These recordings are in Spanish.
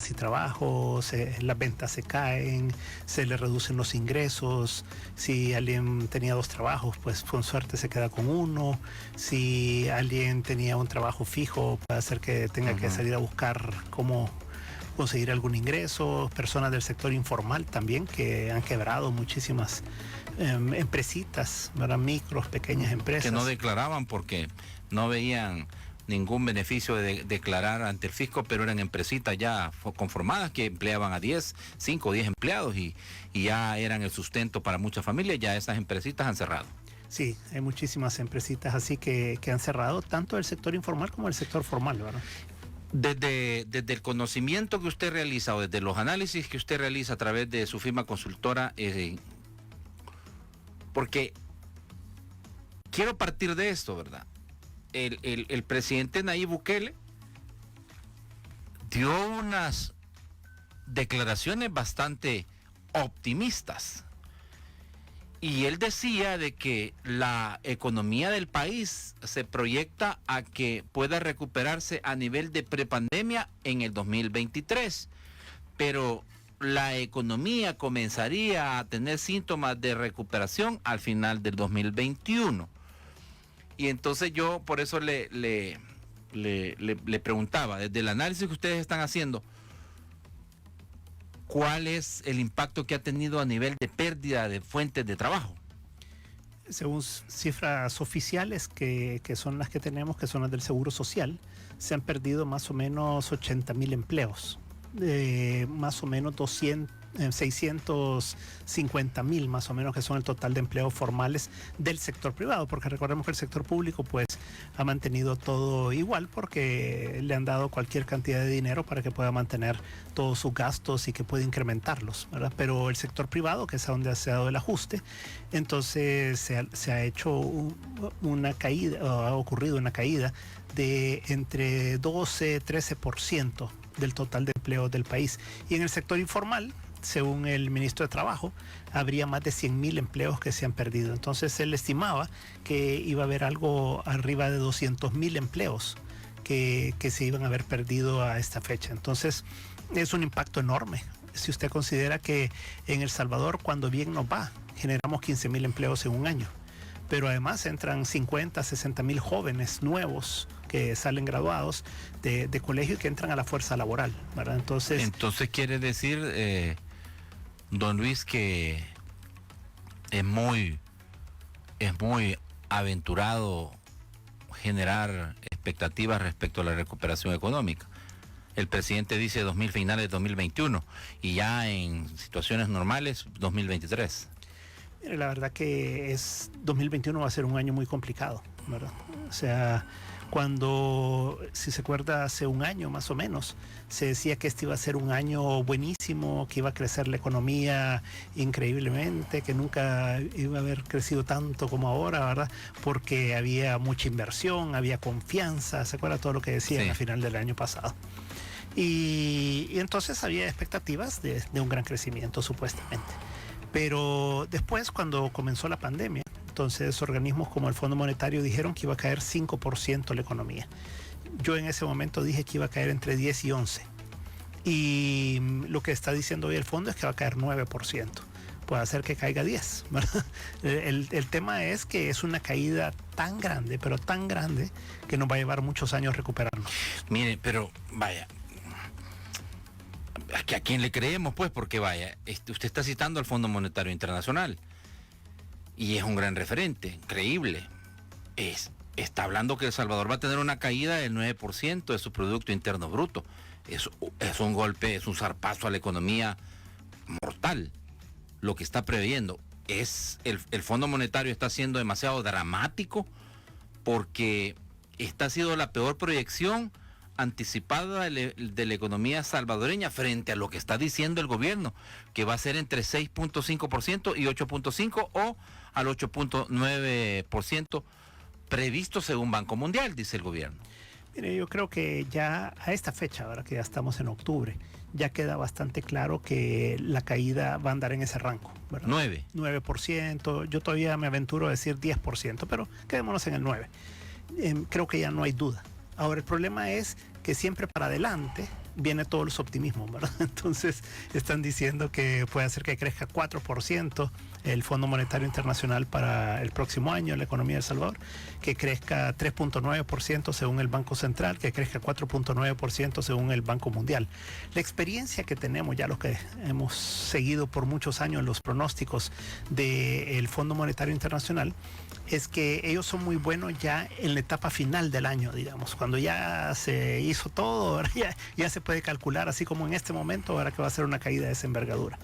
si trabajo, las ventas se caen, se le reducen los ingresos. Si alguien tenía 2 trabajos, pues con suerte se queda con uno. Si alguien tenía un trabajo fijo, puede hacer que tenga que salir a buscar cómo conseguir algún ingreso. Personas del sector informal también, que han quebrado muchísimas empresitas, ¿verdad? Micros, pequeñas empresas. Que no declaraban porque no veían ningún beneficio de declarar ante el fisco, pero eran empresitas ya conformadas que empleaban a 5 o 10 empleados y ya eran el sustento para muchas familias. Ya esas empresitas han cerrado. Sí, hay muchísimas empresitas así que han cerrado, tanto el sector informal como el sector formal, ¿verdad? Desde el conocimiento que usted realiza o desde los análisis que usted realiza a través de su firma consultora, porque quiero partir de esto, ¿verdad? El presidente Nayib Bukele dio unas declaraciones bastante optimistas y él decía de que la economía del país se proyecta a que pueda recuperarse a nivel de prepandemia en el 2023, pero la economía comenzaría a tener síntomas de recuperación al final del 2021. Y entonces yo por eso le preguntaba, desde el análisis que ustedes están haciendo, ¿cuál es el impacto que ha tenido a nivel de pérdida de fuentes de trabajo? Según cifras oficiales que son las que tenemos, que son las del Seguro Social, se han perdido más o menos 80,000 empleos. Más o menos 650,000 más o menos, que son el total de empleos formales del sector privado, porque recordemos que el sector público pues ha mantenido todo igual porque le han dado cualquier cantidad de dinero para que pueda mantener todos sus gastos y que pueda incrementarlos, ¿verdad? Pero el sector privado, que es a donde se ha dado el ajuste, entonces se ha hecho una caída, o ha ocurrido una caída de entre 12-13% del total de empleos del país. Y en el sector informal, según el ministro de Trabajo, habría más de 100,000 empleos que se han perdido. Entonces él estimaba que iba a haber algo arriba de 200,000 empleos que se iban a haber perdido a esta fecha. Entonces es un impacto enorme. Si usted considera que en El Salvador, cuando bien nos va, generamos 15,000 empleos en un año, pero además entran 50-60,000 jóvenes nuevos que salen graduados de colegio y que entran a la fuerza laboral, ¿verdad? Entonces quiere decir, don Luis, que es muy aventurado generar expectativas respecto a la recuperación económica. El presidente dice finales de 2021 y ya en situaciones normales 2023. Mire, la verdad que 2021 va a ser un año muy complicado, ¿verdad? O sea, si se acuerda, hace un año más o menos, se decía que este iba a ser un año buenísimo, que iba a crecer la economía increíblemente, que nunca iba a haber crecido tanto como ahora, ¿verdad? Porque había mucha inversión, había confianza, ¿se acuerda todo lo que decían Sí. al final del año pasado? Y entonces había expectativas de un gran crecimiento, supuestamente. Pero después, cuando comenzó la pandemia, entonces organismos como el Fondo Monetario dijeron que iba a caer 5% la economía. Yo en ese momento dije que iba a caer entre 10 y 11. Y lo que está diciendo hoy el fondo es que va a caer 9%. Puede hacer que caiga 10, ¿verdad? El tema es que es una caída tan grande, pero tan grande, que nos va a llevar muchos años recuperarnos. Mire, pero vaya, ¿a quién le creemos, pues? Porque vaya, usted está citando al Fondo Monetario Internacional y es un gran referente, increíble. Está hablando que El Salvador va a tener una caída del 9% de su Producto Interno Bruto. Es un golpe, es un zarpazo a la economía mortal. Lo que está previendo es el Fondo Monetario está siendo demasiado dramático, porque esta ha sido la peor proyección anticipada de la economía salvadoreña frente a lo que está diciendo el gobierno, que va a ser entre 6.5% y 8.5% o al 8.9% previsto según Banco Mundial, dice el gobierno. Mire, yo creo que ya a esta fecha, ahora que ya estamos en octubre, ya queda bastante claro que la caída va a andar en ese rango, ¿verdad? 9%, yo todavía me aventuro a decir 10%, pero quedémonos en el 9%. Creo que ya no hay duda. Ahora, el problema es que siempre para adelante viene todos los optimismos, ¿verdad? Entonces están diciendo que puede hacer que crezca 4% el Fondo Monetario Internacional para el próximo año en la economía de El Salvador, que crezca 3.9% según el Banco Central, que crezca 4.9% según el Banco Mundial. La experiencia que tenemos ya los que hemos seguido por muchos años los pronósticos del Fondo Monetario Internacional es que ellos son muy buenos ya en la etapa final del año, digamos, cuando ya se hizo todo, ahora ya se puede calcular, así como en este momento, ahora que va a ser una caída de esa envergadura.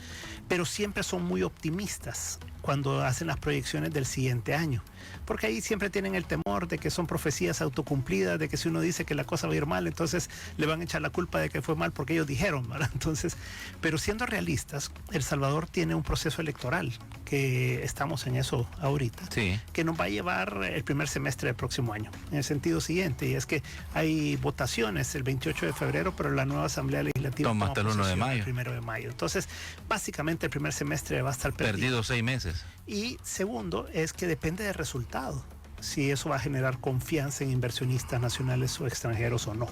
Pero siempre son muy optimistas cuando hacen las proyecciones del siguiente año, porque ahí siempre tienen el temor de que son profecías autocumplidas, de que si uno dice que la cosa va a ir mal, entonces le van a echar la culpa de que fue mal porque ellos dijeron, ¿verdad? Entonces, pero siendo realistas, El Salvador tiene un proceso electoral, que estamos en eso ahorita, Sí. que nos va a llevar el primer semestre del próximo año, en el sentido siguiente, y es que hay votaciones el 28 de febrero, pero la nueva Asamblea Legislativa Toma hasta el 1 de mayo. el 1 de mayo. Entonces, básicamente el primer semestre va a estar Perdido 6 meses. y segundo, es que depende del resultado, si eso va a generar confianza en inversionistas nacionales o extranjeros o no,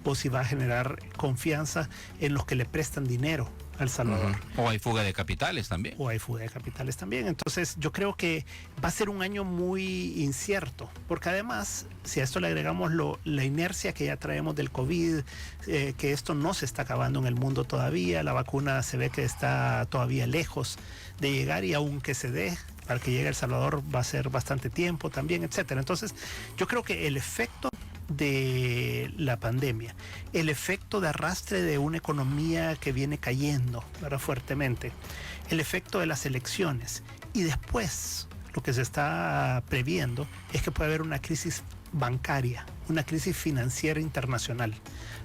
o si va a generar confianza en los que le prestan dinero a El Salvador. O hay fuga de capitales también. O hay fuga de capitales también. Entonces yo creo que va a ser un año muy incierto, porque además, si a esto le agregamos la inercia que ya traemos del COVID, que esto no se está acabando en el mundo todavía, la vacuna se ve que está todavía lejos de llegar, y aunque se dé, para que llegue a El Salvador va a ser bastante tiempo también, etcétera. Entonces yo creo que el efecto de la pandemia, el efecto de arrastre de una economía que viene cayendo, ¿verdad?, fuertemente, el efecto de las elecciones, y después lo que se está previendo es que puede haber una crisis bancaria, una crisis financiera internacional,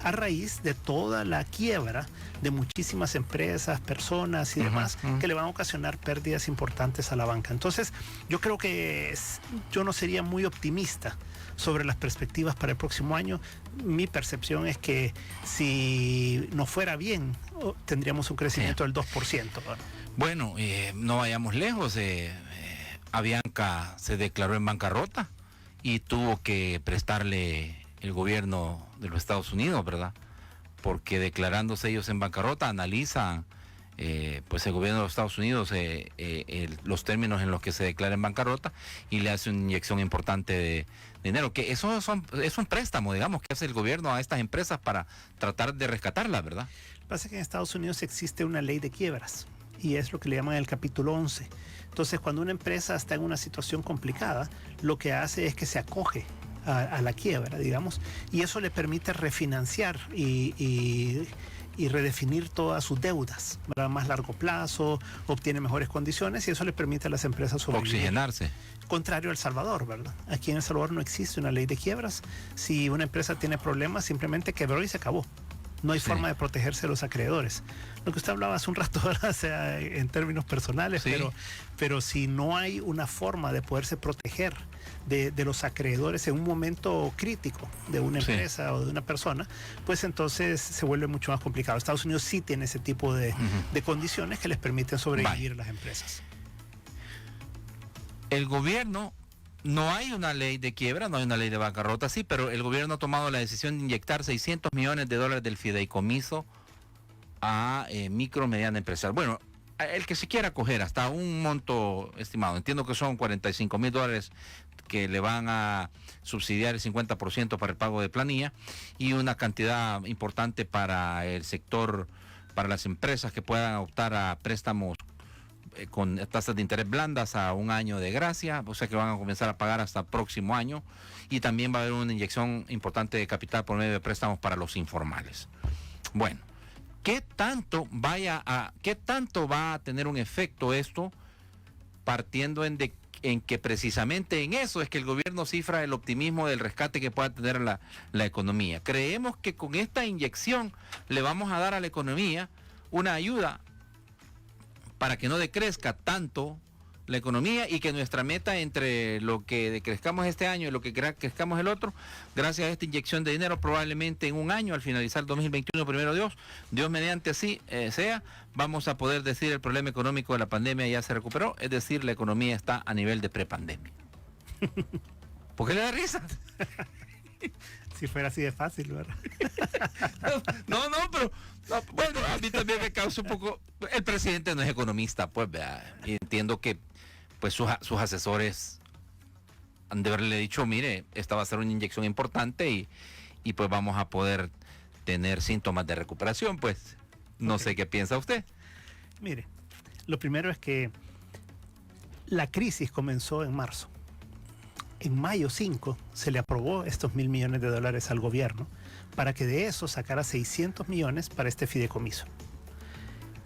a raíz de toda la quiebra de muchísimas empresas, personas y demás, que le van a ocasionar pérdidas importantes a la banca. Entonces, yo creo que yo no sería muy optimista sobre las perspectivas para el próximo año. Mi percepción es que si no fuera bien, tendríamos un crecimiento del 2%. Bueno, no vayamos lejos. Avianca se declaró en bancarrota y tuvo que prestarle el gobierno de los Estados Unidos, ¿verdad? Porque declarándose ellos en bancarrota, analizan pues el gobierno de los Estados Unidos los términos en los que se declara en bancarrota y le hace una inyección importante de dinero, que es un préstamo, digamos, que hace el gobierno a estas empresas para tratar de rescatarlas, ¿verdad? Lo que pasa es que en Estados Unidos existe una ley de quiebras, y es lo que le llaman el capítulo 11. Entonces, cuando una empresa está en una situación complicada, lo que hace es que se acoge a la quiebra, digamos, y eso le permite refinanciar y redefinir todas sus deudas, ¿verdad?, a más largo plazo, obtiene mejores condiciones, y eso le permite a las empresas sobrevivir. Oxigenarse. Contrario a El Salvador, ¿verdad? Aquí en El Salvador no existe una ley de quiebras. Si una empresa tiene problemas, simplemente quebró y se acabó. No hay forma de protegerse de los acreedores. Lo que usted hablaba hace un rato, ¿verdad?, o sea, en términos personales, sí, pero si no hay una forma de poderse proteger de los acreedores en un momento crítico de una empresa o de una persona, pues entonces se vuelve mucho más complicado. Estados Unidos sí tiene ese tipo de condiciones que les permiten sobrevivir a las empresas. El gobierno, no hay una ley de quiebra, no hay una ley de bancarrota, sí, pero el gobierno ha tomado la decisión de inyectar $600 millones del fideicomiso a micro, mediana empresa. Bueno, el que se quiera coger hasta un monto estimado, entiendo que son $45,000 que le van a subsidiar el 50% para el pago de planilla, y una cantidad importante para el sector, para las empresas que puedan optar a préstamos con tasas de interés blandas a un año de gracia, o sea que van a comenzar a pagar hasta el próximo año, y también va a haber una inyección importante de capital por medio de préstamos para los informales. Bueno, ¿qué tanto va a tener un efecto esto, partiendo en que precisamente en eso es que el gobierno cifra el optimismo del rescate que pueda tener la economía? Creemos que con esta inyección le vamos a dar a la economía una ayuda para que no decrezca tanto la economía, y que nuestra meta entre lo que decrezcamos este año y lo que crezcamos el otro, gracias a esta inyección de dinero, probablemente en un año, al finalizar el 2021, primero Dios mediante así sea, vamos a poder decir el problema económico de la pandemia ya se recuperó, es decir, la economía está a nivel de prepandemia. ¿Por qué le da risa? Si fuera así de fácil, ¿verdad? No, pero bueno, a mí también me causa un poco. El presidente no es economista, pues, ¿verdad? Y entiendo que pues sus asesores han de haberle dicho, mire, esta va a ser una inyección importante y pues vamos a poder tener síntomas de recuperación, pues. No sé qué piensa usted. Mire, lo primero es que la crisis comenzó en marzo. En mayo 5 se le aprobó estos $1.000 millones al gobierno para que de eso sacara 600 millones para este fideicomiso.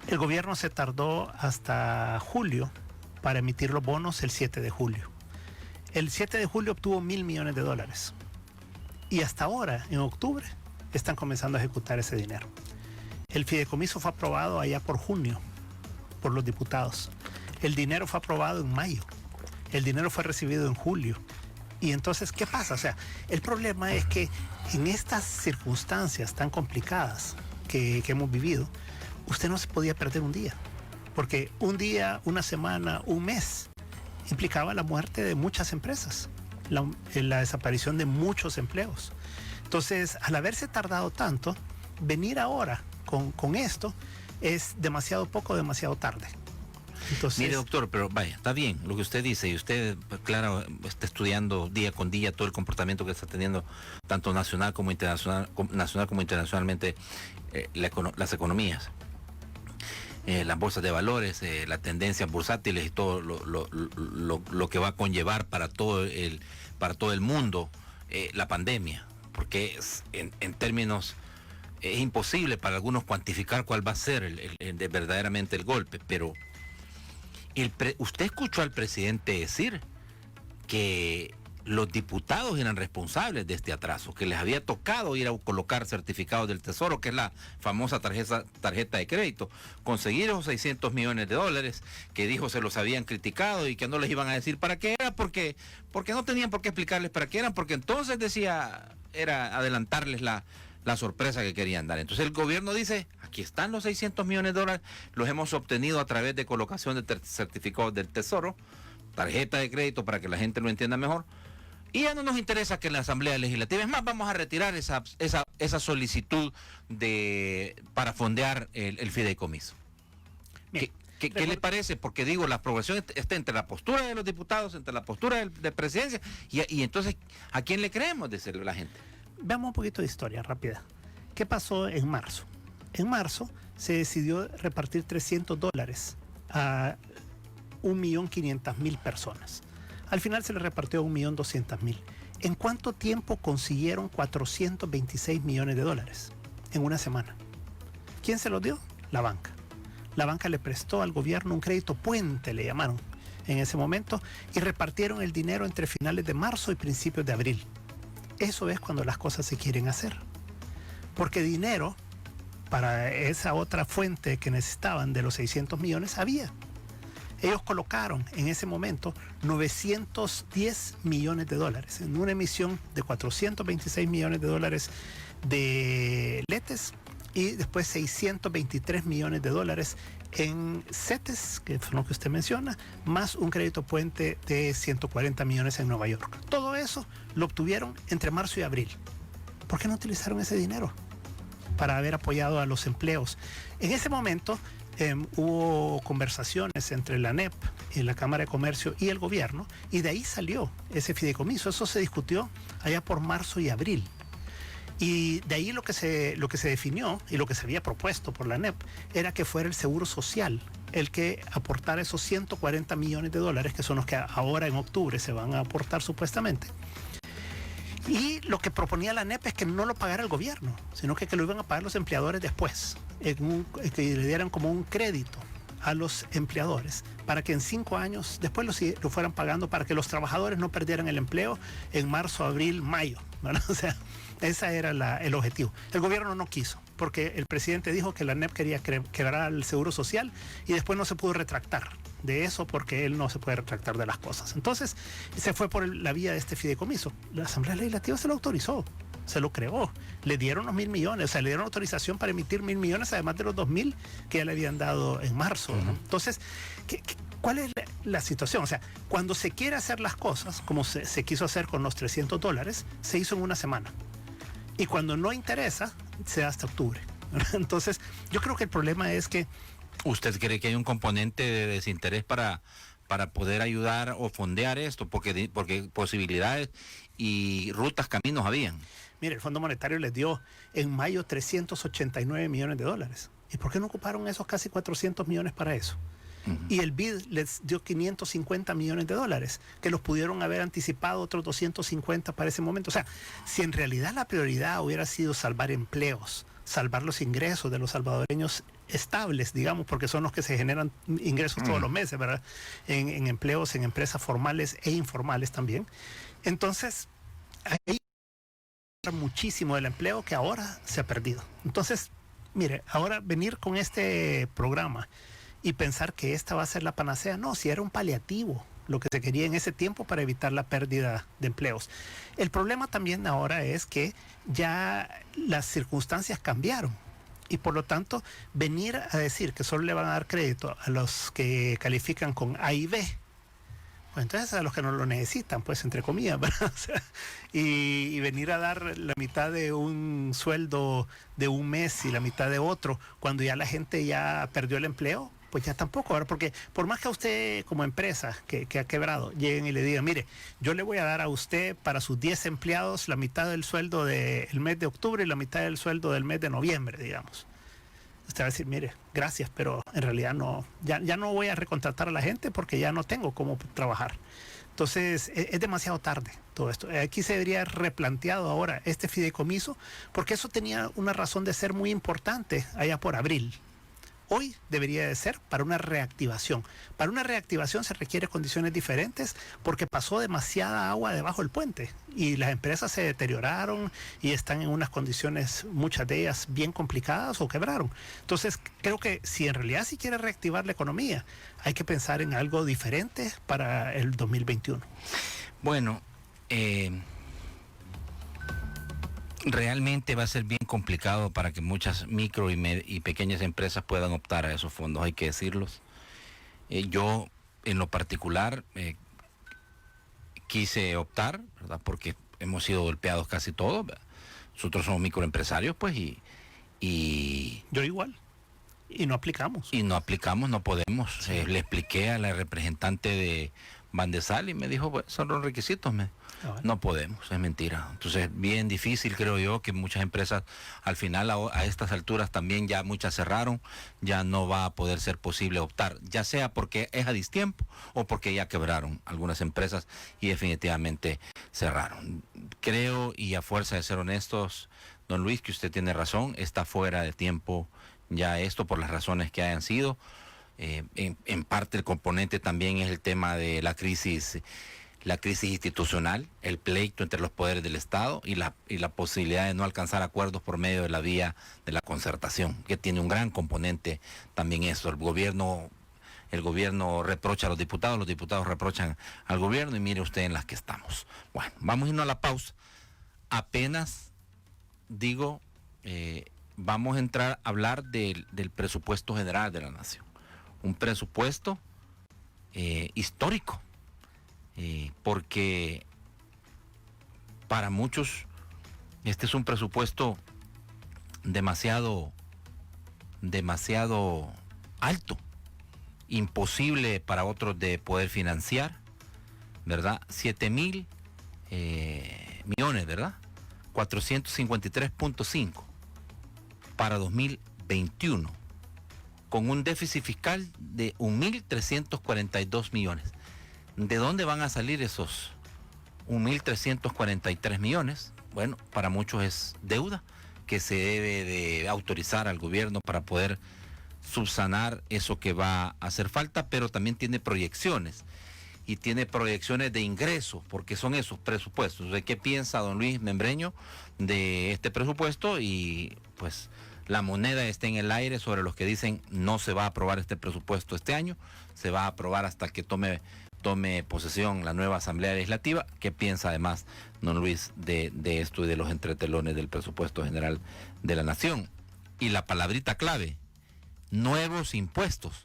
El gobierno se tardó hasta julio para emitir los bonos el 7 de julio. El 7 de julio obtuvo $1.000 millones y hasta ahora, en octubre, están comenzando a ejecutar ese dinero. El fideicomiso fue aprobado allá por junio por los diputados. El dinero fue aprobado en mayo. El dinero fue recibido en julio. Y entonces, ¿qué pasa? O sea, el problema es que en estas circunstancias tan complicadas que hemos vivido, usted no se podía perder un día. Porque un día, una semana, un mes implicaba la muerte de muchas empresas, la desaparición de muchos empleos. Entonces, al haberse tardado tanto, venir ahora con esto es demasiado poco, demasiado tarde. Entonces, mire, doctor, pero vaya, está bien lo que usted dice, y usted, claro, está estudiando día con día todo el comportamiento que está teniendo tanto nacional como internacionalmente las economías, las bolsas de valores, las tendencias bursátiles y todo lo que va a conllevar para todo el mundo la pandemia, porque en términos es imposible para algunos cuantificar cuál va a ser verdaderamente el golpe, pero usted escuchó al presidente decir que los diputados eran responsables de este atraso, que les había tocado ir a colocar certificados del Tesoro, que es la famosa tarjeta de crédito, conseguir esos $600 millones, que dijo se los habían criticado y que no les iban a decir para qué era, porque no tenían por qué explicarles para qué eran, porque entonces decía, era adelantarles la sorpresa que querían dar. Entonces el gobierno dice, aquí están los $600 millones, los hemos obtenido a través de colocación de certificados del Tesoro, tarjeta de crédito para que la gente lo entienda mejor, y ya no nos interesa que en la Asamblea Legislativa, es más, vamos a retirar esa solicitud para fondear el fideicomiso. ¿Qué le parece? Porque digo, la aprobación está entre la postura de los diputados, entre la postura de presidencia, y entonces, ¿a quién le creemos? Dice la gente. Veamos un poquito de historia rápida. ¿Qué pasó en marzo? En marzo se decidió repartir $300 a 1.500.000 personas. Al final se le repartió a 1.200.000. ¿En cuánto tiempo consiguieron $426 millones? En una semana. ¿Quién se los dio? La banca. La banca le prestó al gobierno un crédito puente, le llamaron en ese momento, y repartieron el dinero entre finales de marzo y principios de abril. Eso es cuando las cosas se quieren hacer. Porque dinero para esa otra fuente que necesitaban de los 600 millones había. Ellos colocaron en ese momento $910 millones en una emisión de $426 millones de letes y después $623 millones en CETES, que es lo que usted menciona, más un crédito puente de 140 millones en Nueva York. Todo eso lo obtuvieron entre marzo y abril. ¿Por qué no utilizaron ese dinero para haber apoyado a los empleos? En ese momento hubo conversaciones entre la ANEP, la Cámara de Comercio y el gobierno, y de ahí salió ese fideicomiso. Eso se discutió allá por marzo y abril. Y de ahí lo que se definió y lo que se había propuesto por la ANEP era que fuera el Seguro Social el que aportara esos 140 millones de dólares, que son los que ahora en octubre se van a aportar supuestamente. Y lo que proponía la ANEP es que no lo pagara el gobierno, sino que lo iban a pagar los empleadores después, que le dieran como un crédito a los empleadores para que en 5 años después lo fueran pagando, para que los trabajadores no perdieran el empleo en marzo, abril, mayo, ¿verdad? O sea, ese era el objetivo. El gobierno no quiso, porque el presidente dijo que la ANEP quería quebrar el Seguro Social y después no se pudo retractar de eso, porque él no se puede retractar de las cosas. Entonces se fue por la vía de este fideicomiso. La Asamblea Legislativa se lo autorizó. se lo creó. Le dieron los 1.000 millones, o sea, le dieron autorización para emitir 1.000 millones, además de los 2.000 que ya le habían dado en marzo, ¿no? Entonces, ¿cuál es la situación? O sea, cuando se quiere hacer las cosas, como se quiso hacer con los $300, se hizo en una semana. Y cuando no interesa, se da hasta octubre. Entonces, yo creo que el problema es que... ¿Usted cree que hay un componente de desinterés para poder ayudar o fondear esto? Porque posibilidades y rutas, caminos habían. Mire, el Fondo Monetario les dio en mayo 389 millones de dólares. ¿Y por qué no ocuparon esos casi 400 millones para eso? Y el BID les dio 550 millones de dólares, que los pudieron haber anticipado otros 250 para ese momento. O sea, si en realidad la prioridad hubiera sido salvar empleos, salvar los ingresos de los salvadoreños estables, digamos, porque son los que se generan ingresos todos los meses, ¿verdad? En empleos, en empresas formales e informales también. Entonces, hay muchísimo del empleo que ahora se ha perdido. Entonces, mire, ahora venir con este programa y pensar que esta va a ser la panacea, no, si era un paliativo lo que se quería en ese tiempo para evitar la pérdida de empleos. El problema también ahora es que ya las circunstancias cambiaron y por lo tanto venir a decir que solo le van a dar crédito a los que califican con A y B, pues entonces a los que no lo necesitan, pues entre comillas, ¿verdad? O sea, y venir a dar la mitad de un sueldo de un mes y la mitad de otro, cuando ya la gente ya perdió el empleo, pues ya tampoco, ¿verdad? Porque por más que a usted como empresa que ha quebrado, lleguen y le digan, mire, yo le voy a dar a usted para sus 10 empleados la mitad del sueldo del mes de octubre y la mitad del sueldo del mes de noviembre, digamos. Usted va a decir, mire, gracias, pero en realidad no, ya no voy a recontratar a la gente porque ya no tengo cómo trabajar. Entonces, es demasiado tarde todo esto. Aquí se debería haber replanteado ahora este fideicomiso, porque eso tenía una razón de ser muy importante allá por abril. Hoy debería de ser para una reactivación. Para una reactivación se requieren condiciones diferentes porque pasó demasiada agua debajo del puente y las empresas se deterioraron y están en unas condiciones, muchas de ellas bien complicadas o quebraron. Entonces creo que si en realidad se quiere reactivar la economía, hay que pensar en algo diferente para el 2021. Bueno, realmente va a ser bien complicado para que muchas micro y pequeñas empresas puedan optar a esos fondos, hay que decirlos. Yo, en lo particular, quise optar, ¿verdad? Porque hemos sido golpeados casi todos, ¿verdad? Nosotros somos microempresarios, pues, y yo igual. Y no aplicamos. Y no aplicamos, no podemos. Sí. Le expliqué a la representante de Bandesal y me dijo, pues, son los requisitos, no podemos, es mentira. Entonces, bien difícil, creo yo, que muchas empresas al final a estas alturas también ya muchas cerraron, ya no va a poder ser posible optar, ya sea porque es a distiempo o porque ya quebraron algunas empresas y definitivamente cerraron. Creo, y a fuerza de ser honestos, don Luis, que usted tiene razón, está fuera de tiempo ya esto por las razones que hayan sido. En parte el componente también es el tema de la crisis institucional, el pleito entre los poderes del Estado y la posibilidad de no alcanzar acuerdos por medio de la vía de la concertación, que tiene un gran componente también eso. El gobierno reprocha a los diputados reprochan al gobierno y mire usted en las que estamos. Bueno, vamos a irnos a la pausa. Apenas digo, vamos a entrar a hablar del presupuesto general de la nación. Un presupuesto histórico, porque para muchos este es un presupuesto demasiado alto, imposible para otros de poder financiar, ¿verdad? 7,000 millones, ¿verdad? 453.5 para 2021. Con un déficit fiscal de 1.342 millones. ¿De dónde van a salir esos 1.343 millones? Bueno, para muchos es deuda que se debe de autorizar al gobierno para poder subsanar eso que va a hacer falta, pero también tiene proyecciones. Y tiene proyecciones de ingresos, porque son esos presupuestos. ¿De qué piensa don Luis Membreño de este presupuesto? Y pues la moneda esté en el aire sobre los que dicen no se va a aprobar este presupuesto este año, se va a aprobar hasta que tome posesión la nueva Asamblea Legislativa. ¿Qué piensa además don Luis de esto y de los entretelones del presupuesto general de la Nación? Y la palabrita clave, nuevos impuestos,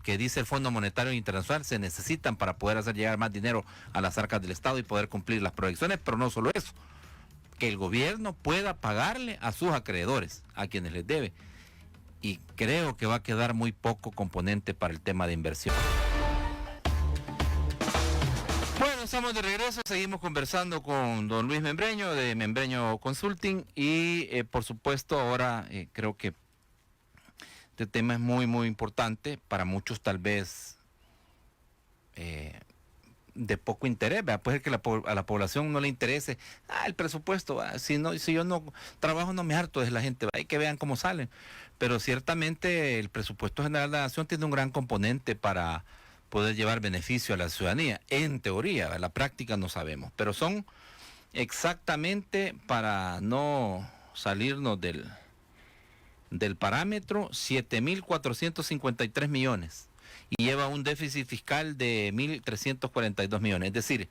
que dice el Fondo Monetario Internacional se necesitan para poder hacer llegar más dinero a las arcas del Estado y poder cumplir las proyecciones, pero no solo eso, que el gobierno pueda pagarle a sus acreedores, a quienes les debe. Y creo que va a quedar muy poco componente para el tema de inversión. Bueno, estamos de regreso, seguimos conversando con don Luis Membreño de Membreño Consulting y por supuesto ahora creo que este tema es muy muy importante, para muchos tal vez de poco interés, ¿verdad? Puede ser que a la población no le interese el presupuesto, si yo no trabajo no me harto de la gente, hay que vean cómo salen, pero ciertamente el presupuesto general de la Nación tiene un gran componente para poder llevar beneficio a la ciudadanía, en teoría, en la práctica no sabemos, pero son exactamente, para no salirnos del parámetro, 7.453 millones y lleva un déficit fiscal de 1.342 millones, es decir,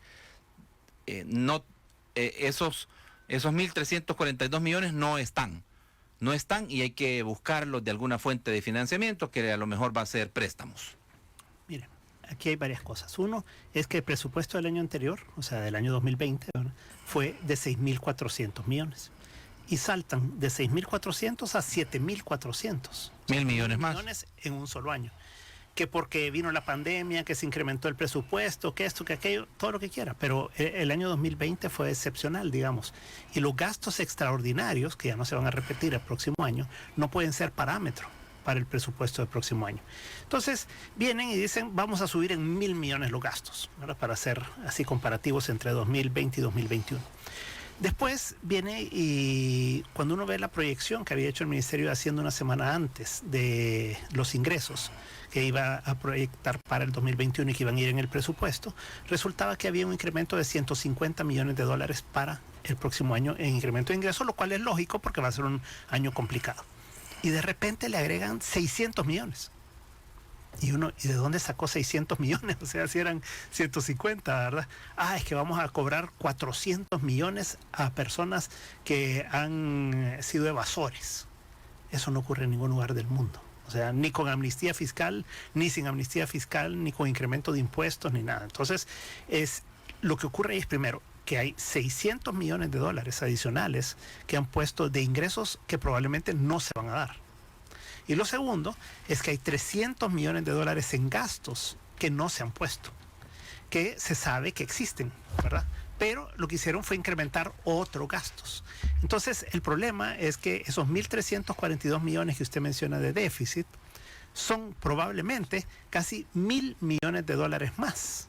esos 1.342 millones no están y hay que buscarlos de alguna fuente de financiamiento que a lo mejor va a ser préstamos. Miren, aquí hay varias cosas. Uno es que el presupuesto del año anterior, o sea, del año 2020, ¿verdad?, fue de 6.400 millones. Y saltan de 6.400 a 7.400. 1.000 millones más. Millones en un solo año. Que porque vino la pandemia, que se incrementó el presupuesto, que esto, que aquello, todo lo que quiera. Pero el año 2020 fue excepcional, digamos. Y los gastos extraordinarios, que ya no se van a repetir el próximo año, no pueden ser parámetro para el presupuesto del próximo año. Entonces, vienen y dicen, vamos a subir en 1.000 millones los gastos, ¿verdad?, para hacer así comparativos entre 2020 y 2021. Después viene y cuando uno ve la proyección que había hecho el Ministerio de Hacienda una semana antes de los ingresos que iba a proyectar para el 2021 y que iban a ir en el presupuesto, resultaba que había un incremento de 150 millones de dólares para el próximo año en incremento de ingresos, lo cual es lógico porque va a ser un año complicado. Y de repente le agregan 600 millones. ¿Y de dónde sacó 600 millones? O sea, si eran 150, ¿verdad? Es que vamos a cobrar 400 millones a personas que han sido evasores. Eso no ocurre en ningún lugar del mundo. O sea, ni con amnistía fiscal, ni sin amnistía fiscal, ni con incremento de impuestos, ni nada. Entonces, lo que ocurre ahí es, primero, que hay 600 millones de dólares adicionales que han puesto de ingresos que probablemente no se van a dar. Y lo segundo es que hay 300 millones de dólares en gastos que no se han puesto, que se sabe que existen, ¿verdad? Pero lo que hicieron fue incrementar otros gastos. Entonces, el problema es que esos 1.342 millones que usted menciona de déficit son probablemente casi 1.000 millones de dólares más.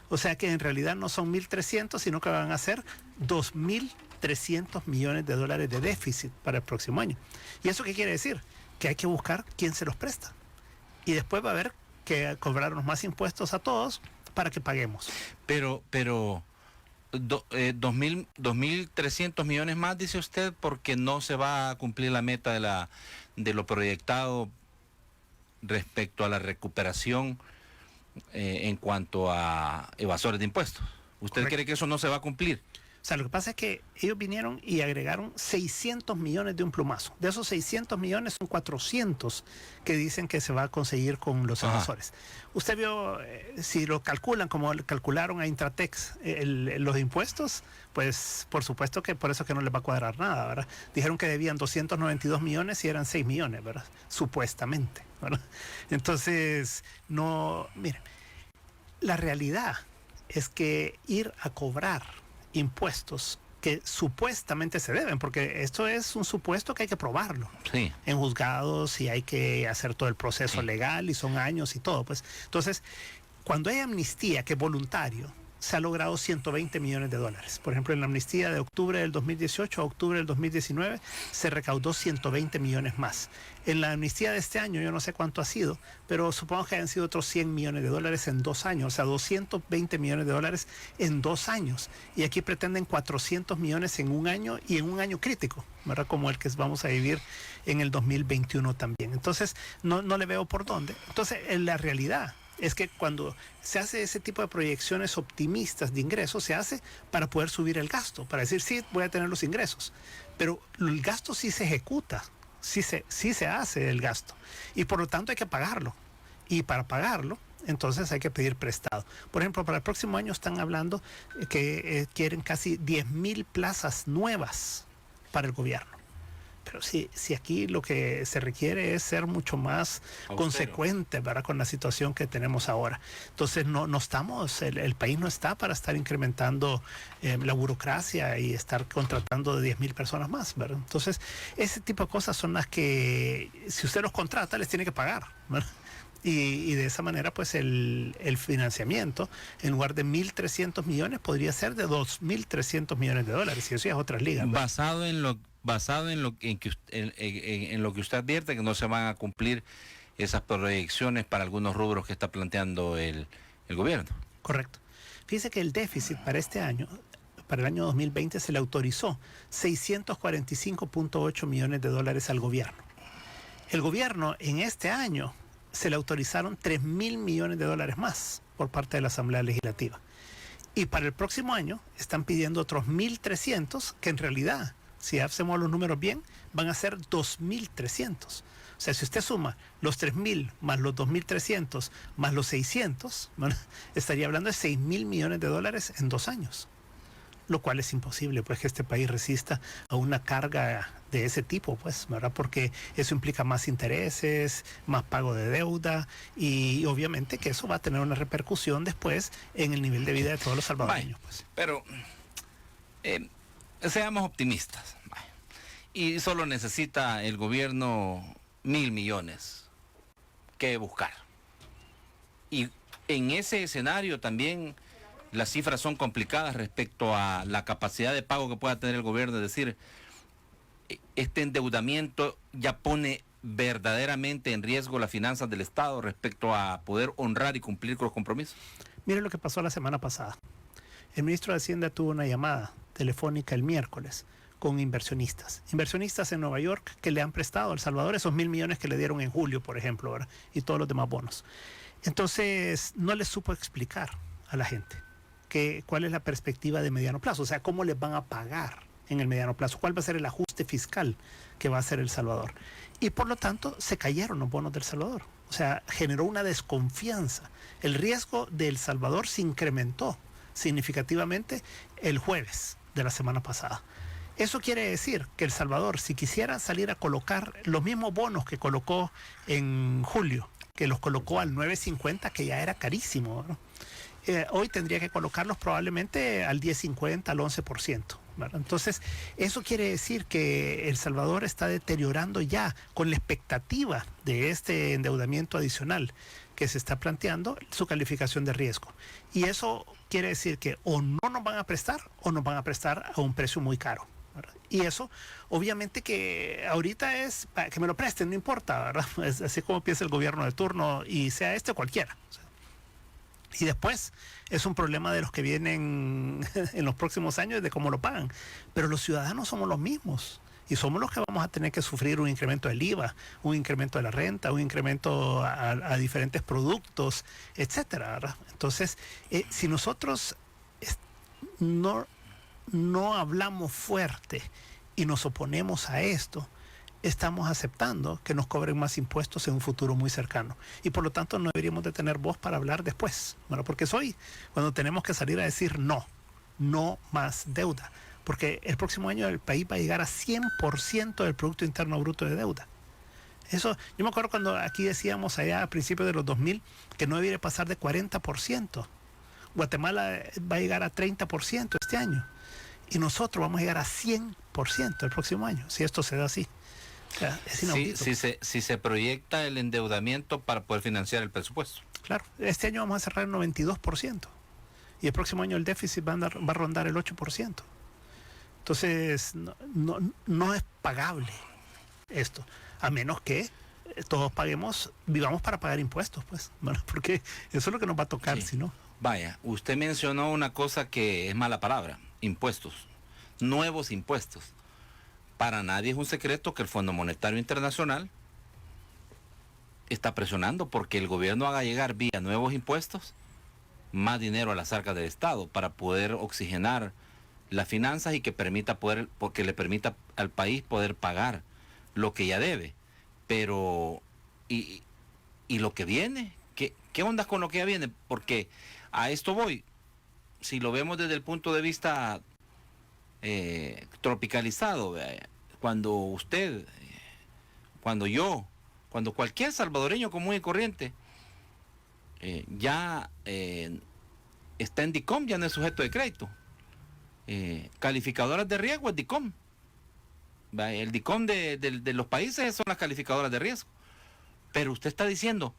O sea que en realidad no son 1.300, sino que van a ser 2.300 millones de dólares de déficit para el próximo año. ¿Y eso qué quiere decir? Que hay que buscar quién se los presta. Y después va a haber que cobrarnos más impuestos a todos para que paguemos. Pero 2.300 millones más, dice usted, porque no se va a cumplir la meta de lo proyectado respecto a la recuperación en cuanto a evasores de impuestos. ¿Usted cree que eso no se va a cumplir? O sea, lo que pasa es que ellos vinieron y agregaron 600 millones de un plumazo. De esos 600 millones son 400 que dicen que se va a conseguir con los evasores. Usted vio, si lo calculan como calcularon a Intratex los impuestos, pues por supuesto que por eso que no les va a cuadrar nada, ¿verdad? Dijeron que debían 292 millones y eran 6 millones, ¿verdad? Supuestamente, ¿verdad? Entonces, no, miren, la realidad es que ir a cobrar impuestos que supuestamente se deben, porque esto es un supuesto que hay que probarlo en juzgados y hay que hacer todo el proceso legal y son años y todo, pues. Entonces, cuando hay amnistía, que es voluntario, se ha logrado 120 millones de dólares. Por ejemplo, en la amnistía de octubre del 2018 a octubre del 2019 se recaudó 120 millones más. En la amnistía de este año, yo no sé cuánto ha sido, pero supongo que han sido otros 100 millones de dólares en 2 años, o sea, 220 millones de dólares en 2 años. Y aquí pretenden 400 millones en un año y en un año crítico, ¿verdad? Como el que vamos a vivir en el 2021 también. Entonces, no le veo por dónde. Entonces, en la realidad es que cuando se hace ese tipo de proyecciones optimistas de ingresos, se hace para poder subir el gasto, para decir, sí, voy a tener los ingresos. Pero el gasto sí se ejecuta, sí se hace el gasto. Y por lo tanto hay que pagarlo. Y para pagarlo, entonces hay que pedir prestado. Por ejemplo, para el próximo año están hablando que quieren casi 10,000 plazas nuevas para el gobierno. Pero si aquí lo que se requiere es ser mucho más consecuente, ¿verdad?, con la situación que tenemos ahora. Entonces no estamos, el país no está para estar incrementando la burocracia y estar contratando de 10,000 personas más, ¿verdad? Entonces ese tipo de cosas son las que, si usted los contrata, les tiene que pagar, ¿verdad? Y de esa manera, pues el financiamiento, en lugar de 1.300 millones, podría ser de 2.300 millones de dólares. Y eso ya es otras ligas, ¿verdad? Basado en lo que usted advierte que no se van a cumplir esas proyecciones para algunos rubros que está planteando el gobierno. Correcto. Fíjese que el déficit para este año, para el año 2020, se le autorizó 645.8 millones de dólares al gobierno. El gobierno en este año se le autorizaron 3,000 millones de dólares más por parte de la Asamblea Legislativa. Y para el próximo año están pidiendo otros 1.300, que en realidad, si hacemos los números bien, van a ser 2.300. O sea, si usted suma los 3,000 más los 2.300 más los 600, bueno, estaría hablando de 6,000 millones de dólares en 2 años. Lo cual es imposible, pues, que este país resista a una carga de ese tipo, pues, ¿verdad? Porque eso implica más intereses, más pago de deuda y obviamente que eso va a tener una repercusión después en el nivel de vida de todos los salvadoreños. Pues. Pero seamos optimistas. Y solo necesita el gobierno 1,000 millones que buscar. Y en ese escenario también las cifras son complicadas respecto a la capacidad de pago que pueda tener el gobierno. Es decir, este endeudamiento ya pone verdaderamente en riesgo las finanzas del Estado respecto a poder honrar y cumplir con los compromisos. Mire lo que pasó la semana pasada. El ministro de Hacienda tuvo una llamada telefónica el miércoles con inversionistas en Nueva York que le han prestado a El Salvador esos 1,000 millones que le dieron en julio, por ejemplo, ¿verdad? Y todos los demás bonos. Entonces no les supo explicar a la gente cuál es la perspectiva de mediano plazo, o sea, cómo les van a pagar en el mediano plazo, cuál va a ser el ajuste fiscal que va a hacer El Salvador. Y por lo tanto se cayeron los bonos del Salvador, o sea, generó una desconfianza. El riesgo de El Salvador se incrementó significativamente el jueves de la semana pasada. Eso quiere decir que El Salvador, si quisiera salir a colocar los mismos bonos que colocó en julio, que los colocó al 9.50, que ya era carísimo, ¿no? Hoy tendría que colocarlos probablemente al 10.50, al 11%. ¿verdad? Entonces, eso quiere decir que El Salvador está deteriorando ya con la expectativa de este endeudamiento adicional que se está planteando su calificación de riesgo. Y eso quiere decir que o no nos van a prestar o nos van a prestar a un precio muy caro. ¿verdad? Y eso, obviamente que ahorita es para que me lo presten, no importa, ¿verdad? Es así como piensa el gobierno de turno y sea este o cualquiera. O sea, y después es un problema de los que vienen en los próximos años de cómo lo pagan. Pero los ciudadanos somos los mismos. Y somos los que vamos a tener que sufrir un incremento del IVA, un incremento de la renta, un incremento a diferentes productos, etcétera, ¿verdad? Entonces, si nosotros no hablamos fuerte y nos oponemos a esto, estamos aceptando que nos cobren más impuestos en un futuro muy cercano. Y por lo tanto no deberíamos de tener voz para hablar después. Bueno, porque es hoy cuando tenemos que salir a decir no más deuda. Porque el próximo año el país va a llegar a 100% del Producto Interno Bruto de deuda. Eso, yo me acuerdo cuando aquí decíamos allá a principios de los 2000 que no debería pasar de 40%. Guatemala va a llegar a 30% este año. Y nosotros vamos a llegar a 100% el próximo año, si esto se da así. O sea, es inaudito. Si se proyecta el endeudamiento para poder financiar el presupuesto. Claro, este año vamos a cerrar el 92%. y el próximo año el déficit va a rondar el 8%. Entonces, no es pagable esto, a menos que todos vivamos para pagar impuestos, pues, bueno, porque eso es lo que nos va a tocar, Sí. si no. Vaya, usted mencionó una cosa que es mala palabra, impuestos, nuevos impuestos. Para nadie es un secreto que el Fondo Monetario Internacional está presionando porque el gobierno haga llegar vía nuevos impuestos más dinero a las arcas del Estado para poder oxigenar las finanzas y porque le permita al país poder pagar lo que ya debe. Pero, ¿y lo que viene? ¿Qué ondas con lo que ya viene? Porque a esto voy. Si lo vemos desde el punto de vista tropicalizado, cuando usted, cuando yo, cuando cualquier salvadoreño común y corriente ya está en DICOM, ya no es sujeto de crédito. Calificadoras de riesgo es DICOM. El DICOM de los países son las calificadoras de riesgo. Pero usted está diciendo,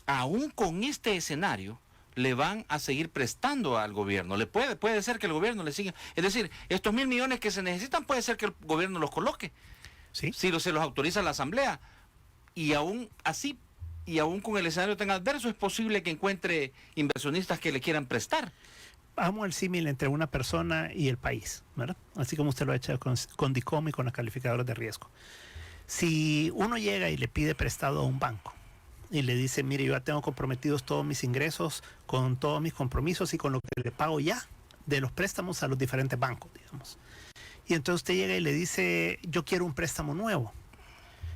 aún con este escenario, le van a seguir prestando al gobierno. Puede ser que el gobierno le siga. Es decir, estos 1.000 millones que se necesitan, puede ser que el gobierno los coloque. ¿Sí? Si se los autoriza la Asamblea. Y aún así, y aún con el escenario tan adverso, es posible que encuentre inversionistas que le quieran prestar. Hagamos el símil entre una persona y el país, ¿verdad? Así como usted lo ha hecho con DICOM y con las calificadoras de riesgo. Si uno llega y le pide prestado a un banco y le dice, mire, yo ya tengo comprometidos todos mis ingresos con todos mis compromisos y con lo que le pago ya de los préstamos a los diferentes bancos, digamos. Y entonces usted llega y le dice, yo quiero un préstamo nuevo.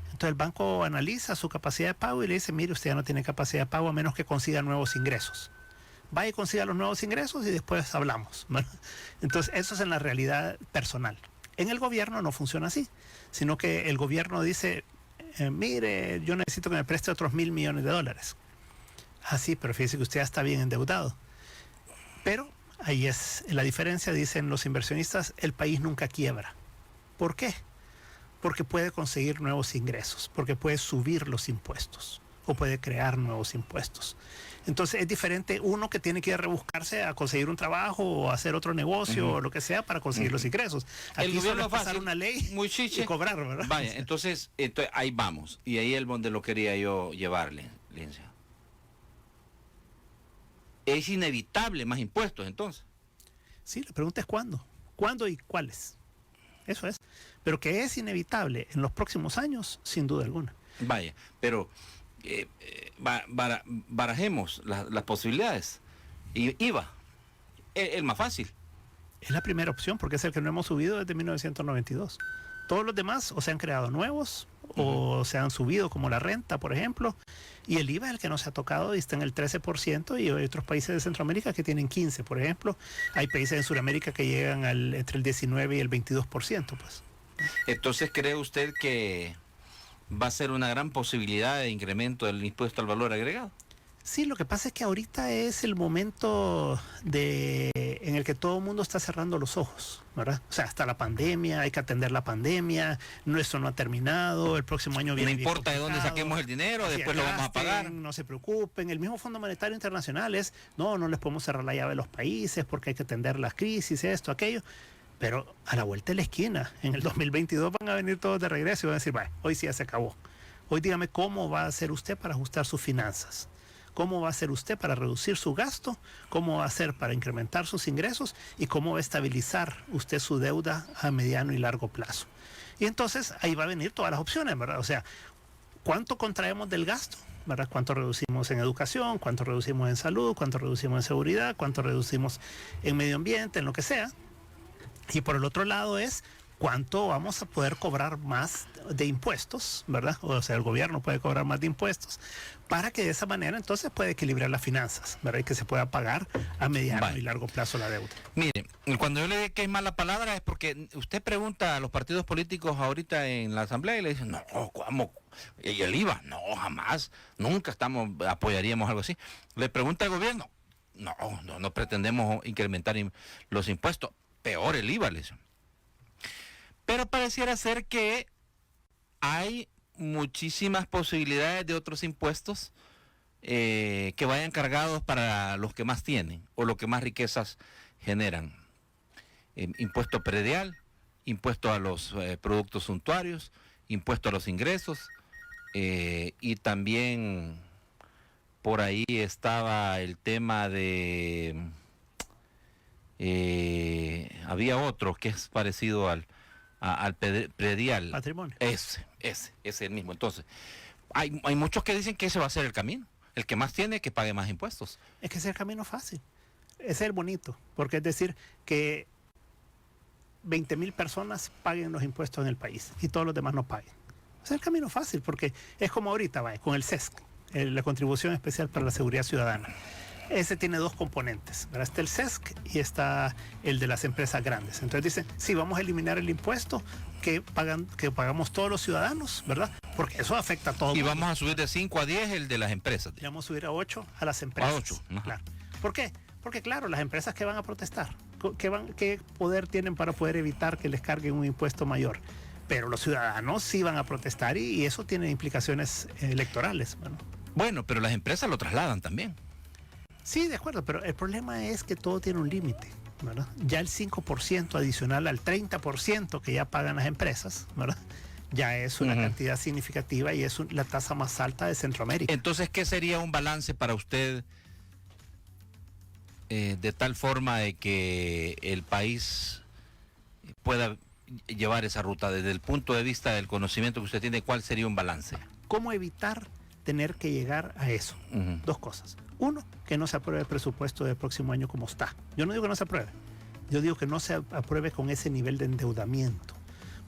Entonces el banco analiza su capacidad de pago y le dice, mire, usted ya no tiene capacidad de pago a menos que consiga nuevos ingresos. Vaya y consiga los nuevos ingresos y después hablamos, ¿verdad? Entonces eso es en la realidad personal. En el gobierno no funciona así, sino que el gobierno dice, mire, yo necesito que me preste otros 1.000 millones de dólares. Ah, sí, pero fíjese que usted ya está bien endeudado. Pero ahí es la diferencia, dicen los inversionistas, el país nunca quiebra. ¿Por qué? Porque puede conseguir nuevos ingresos, porque puede subir los impuestos o puede crear nuevos impuestos. Entonces es diferente uno que tiene que ir a rebuscarse a conseguir un trabajo o hacer otro negocio o lo que sea para conseguir los ingresos. Aquí El gobierno solo es pasar fácil, una ley muy chiche, y cobrar, ¿verdad? Vaya, entonces ahí vamos. Y ahí es donde lo quería yo llevarle, licenciado. Es inevitable más impuestos, entonces. Sí, la pregunta es cuándo. ¿Cuándo y cuáles? Eso es. Pero que es inevitable en los próximos años, sin duda alguna. Vaya, pero barajemos las posibilidades. Y IVA, el más fácil. Es la primera opción porque es el que no hemos subido desde 1992. Todos los demás o se han creado nuevos o se han subido, como la renta, por ejemplo. Y el IVA es el que no se ha tocado y está en el 13%, y hay otros países de Centroamérica que tienen 15%, por ejemplo. Hay países en Sudamérica que llegan entre el 19 y el 22%, pues. Entonces, ¿cree usted que va a ser una gran posibilidad de incremento del impuesto al valor agregado? Sí, lo que pasa es que ahorita es el momento en el que todo el mundo está cerrando los ojos, ¿verdad? O sea, hasta la pandemia, hay que atender la pandemia, esto no ha terminado, el próximo año viene. No importa de dónde saquemos el dinero, después lo vamos a pagar. No se preocupen, el mismo Fondo Monetario Internacional no les podemos cerrar la llave a los países porque hay que atender las crisis, esto, aquello. Pero a la vuelta de la esquina, en el 2022 van a venir todos de regreso y van a decir, vaya, hoy sí ya se acabó. Hoy dígame cómo va a hacer usted para ajustar sus finanzas. ¿Cómo va a hacer usted para reducir su gasto? ¿Cómo va a hacer para incrementar sus ingresos? ¿Y cómo va a estabilizar usted su deuda a mediano y largo plazo? Y entonces ahí va a venir todas las opciones, ¿verdad? O sea, ¿cuánto contraemos del gasto? ¿Verdad? ¿Cuánto reducimos en educación? ¿Cuánto reducimos en salud? ¿Cuánto reducimos en seguridad? ¿Cuánto reducimos en medio ambiente? En lo que sea. Y por el otro lado es cuánto vamos a poder cobrar más de impuestos, ¿verdad? O sea, el gobierno puede cobrar más de impuestos para que de esa manera entonces pueda equilibrar las finanzas, ¿verdad? Y que se pueda pagar a mediano y largo plazo la deuda. Mire, cuando yo le digo que es mala palabra es porque usted pregunta a los partidos políticos ahorita en la asamblea y le dicen, no, ¿cómo? ¿Y el IVA? No, jamás, nunca apoyaríamos algo así. Le pregunta al gobierno, no pretendemos incrementar los impuestos, peor el IVA, le dicen. Pero pareciera ser que hay muchísimas posibilidades de otros impuestos que vayan cargados para los que más tienen o los que más riquezas generan. Impuesto predial, impuesto a los productos suntuarios, impuesto a los ingresos, y también por ahí estaba el tema de... había otro que es parecido al predial. Patrimonio. Ese es el mismo. Entonces, hay muchos que dicen que ese va a ser el camino. El que más tiene, que pague más impuestos. Es que ese es el camino fácil. Ese es el bonito. Porque es decir que 20.000 personas paguen los impuestos en el país y todos los demás no paguen. Ese es el camino fácil, porque es como ahorita, vaya, con el CESC, la Contribución Especial para la Seguridad Ciudadana. Ese tiene dos componentes, ¿verdad? Está el CESC y está el de las empresas grandes. Entonces dicen, sí, vamos a eliminar el impuesto que pagamos todos los ciudadanos, ¿verdad? Porque eso afecta a todos. Y vamos a subir de 5 a 10 el de las empresas. Y vamos a subir a 8 a las empresas. A 8. Claro. ¿Por qué? Porque claro, las empresas que van a protestar, ¿qué poder tienen para poder evitar que les carguen un impuesto mayor? Pero los ciudadanos sí van a protestar y eso tiene implicaciones electorales. Bueno, pero las empresas lo trasladan también. Sí, de acuerdo, pero el problema es que todo tiene un límite, ¿verdad? Ya el 5% adicional al 30% que ya pagan las empresas, ¿verdad? Ya es una cantidad significativa y es la tasa más alta de Centroamérica. Entonces, ¿qué sería un balance para usted de tal forma de que el país pueda llevar esa ruta? Desde el punto de vista del conocimiento que usted tiene, ¿cuál sería un balance? ¿Cómo evitar tener que llegar a eso? Dos cosas. Uno, que no se apruebe el presupuesto del próximo año como está. Yo no digo que no se apruebe. Yo digo que no se apruebe con ese nivel de endeudamiento.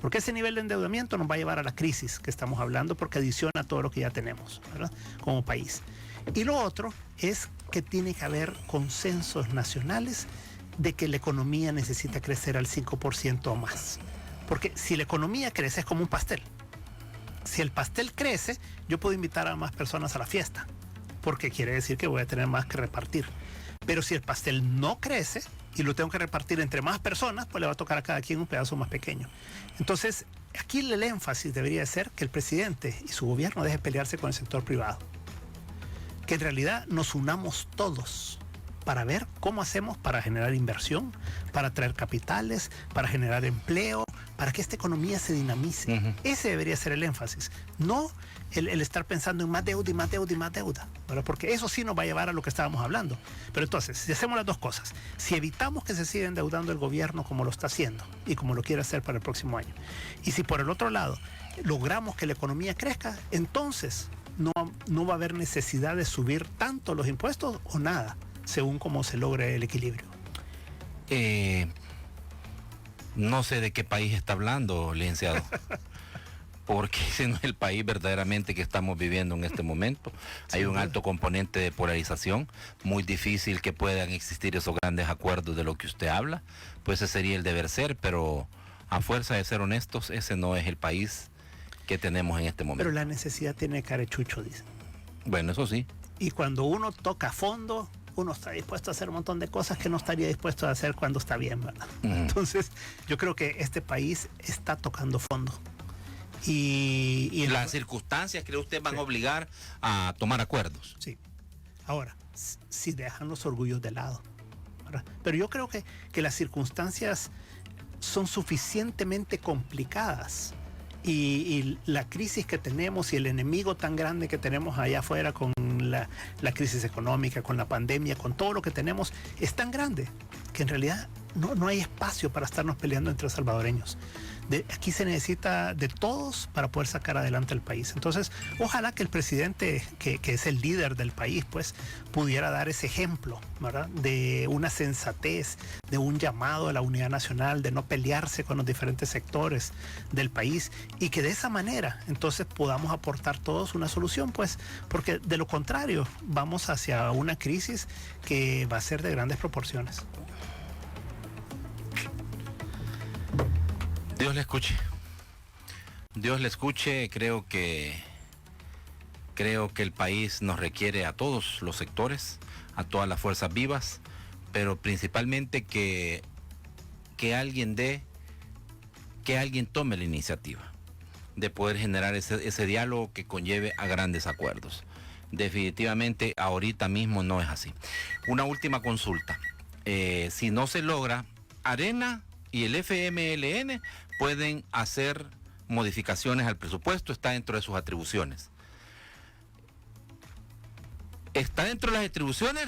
Porque ese nivel de endeudamiento nos va a llevar a la crisis que estamos hablando, porque adiciona a todo lo que ya tenemos, ¿verdad? Como país. Y lo otro es que tiene que haber consensos nacionales de que la economía necesita crecer al 5% o más. Porque si la economía crece es como un pastel. Si el pastel crece, yo puedo invitar a más personas a la fiesta, porque quiere decir que voy a tener más que repartir. Pero si el pastel no crece y lo tengo que repartir entre más personas, pues le va a tocar a cada quien un pedazo más pequeño. Entonces, aquí el énfasis debería ser que el presidente y su gobierno deje pelearse con el sector privado. Que en realidad nos unamos todos para ver cómo hacemos para generar inversión, para traer capitales, para generar empleo, para que esta economía se dinamice. Ese debería ser el énfasis, no el estar pensando en más deuda y más deuda y más deuda, ¿verdad? Porque eso sí nos va a llevar a lo que estábamos hablando. Pero entonces, si hacemos las dos cosas, si evitamos que se siga endeudando el gobierno como lo está haciendo y como lo quiere hacer para el próximo año, y si por el otro lado logramos que la economía crezca, entonces no va a haber necesidad de subir tanto los impuestos o nada, según cómo se logre el equilibrio. No sé de qué país está hablando, licenciado, porque ese no es el país verdaderamente que estamos viviendo en este momento. Hay un alto componente de polarización, muy difícil que puedan existir esos grandes acuerdos de lo que usted habla, pues ese sería el deber ser, pero a fuerza de ser honestos, ese no es el país que tenemos en este momento. Pero la necesidad tiene carechucho, dicen. Bueno, eso sí. Y cuando uno toca a fondo, uno está dispuesto a hacer un montón de cosas que no estaría dispuesto a hacer cuando está bien, ¿verdad? Entonces, yo creo que este país está tocando fondo. Y las circunstancias, ¿cree usted, van a obligar a tomar acuerdos? Sí. Ahora, si dejan los orgullos de lado, ¿verdad? Pero yo creo que las circunstancias son suficientemente complicadas y la crisis que tenemos y el enemigo tan grande que tenemos allá afuera con la crisis económica, con la pandemia, con todo lo que tenemos, es tan grande que en realidad no hay espacio para estarnos peleando entre salvadoreños. Aquí se necesita de todos para poder sacar adelante el país. Entonces, ojalá que el presidente, que es el líder del país, pues, pudiera dar ese ejemplo, ¿verdad? De una sensatez, de un llamado a la unidad nacional, de no pelearse con los diferentes sectores del país y que de esa manera, entonces, podamos aportar todos una solución, pues, porque de lo contrario, vamos hacia una crisis que va a ser de grandes proporciones. Dios le escuche. Dios le escuche. Creo que el país nos requiere a todos los sectores, a todas las fuerzas vivas, pero principalmente que alguien tome la iniciativa de poder generar ese diálogo que conlleve a grandes acuerdos. definitivamente ahorita mismo no es así. Una última consulta. Si no se logra, Arena y el FMLN pueden hacer modificaciones al presupuesto, está dentro de sus atribuciones. Está dentro de las atribuciones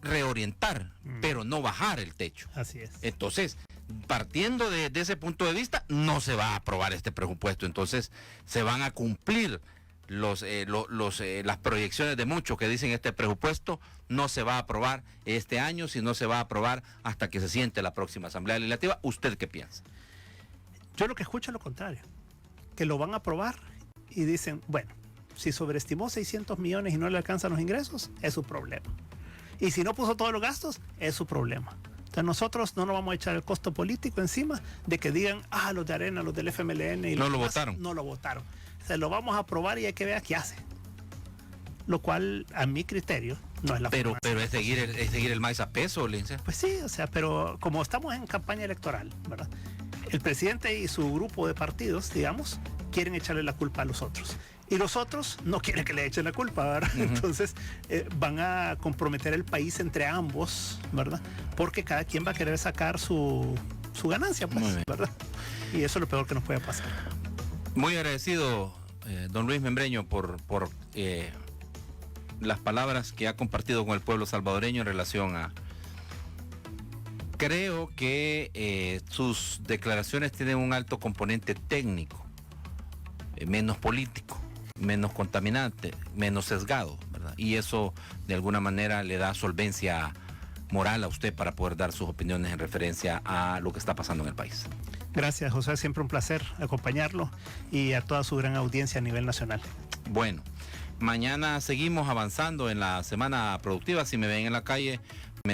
reorientar, pero no bajar el techo. Así es. Entonces, partiendo de ese punto de vista, no se va a aprobar este presupuesto. Entonces, se van a cumplir las proyecciones de muchos que dicen este presupuesto no se va a aprobar este año, sino se va a aprobar hasta que se siente la próxima Asamblea Legislativa. ¿Usted qué piensa? Yo lo que escucho es lo contrario, que lo van a aprobar y dicen, bueno, si sobreestimó 600 millones y no le alcanzan los ingresos, es su problema. Y si no puso todos los gastos, es su problema. Entonces nosotros no nos vamos a echar el costo político encima de que digan, los de Arena, los del FMLN y no los lo demás votaron. no lo votaron. Se lo vamos a aprobar y hay que ver qué hace. Lo cual, a mi criterio, no es la Pero forma. es seguir el maíz a peso, Lince. Pues sí, o sea, pero como estamos en campaña electoral, ¿verdad? El presidente y su grupo de partidos, digamos, quieren echarle la culpa a los otros. Y los otros no quieren que le echen la culpa, ¿verdad? Uh-huh. Entonces van a comprometer el país entre ambos, ¿verdad? Porque cada quien va a querer sacar su ganancia, pues, ¿verdad? Y eso es lo peor que nos puede pasar. Muy agradecido, don Luis Membreño, por las palabras que ha compartido con el pueblo salvadoreño en relación a... Creo que sus declaraciones tienen un alto componente técnico, menos político, menos contaminante, menos sesgado, ¿verdad? Y eso de alguna manera le da solvencia moral a usted para poder dar sus opiniones en referencia a lo que está pasando en el país. Gracias, José, siempre un placer acompañarlo y a toda su gran audiencia a nivel nacional. Bueno, mañana seguimos avanzando en la semana productiva. Si me ven en la calle,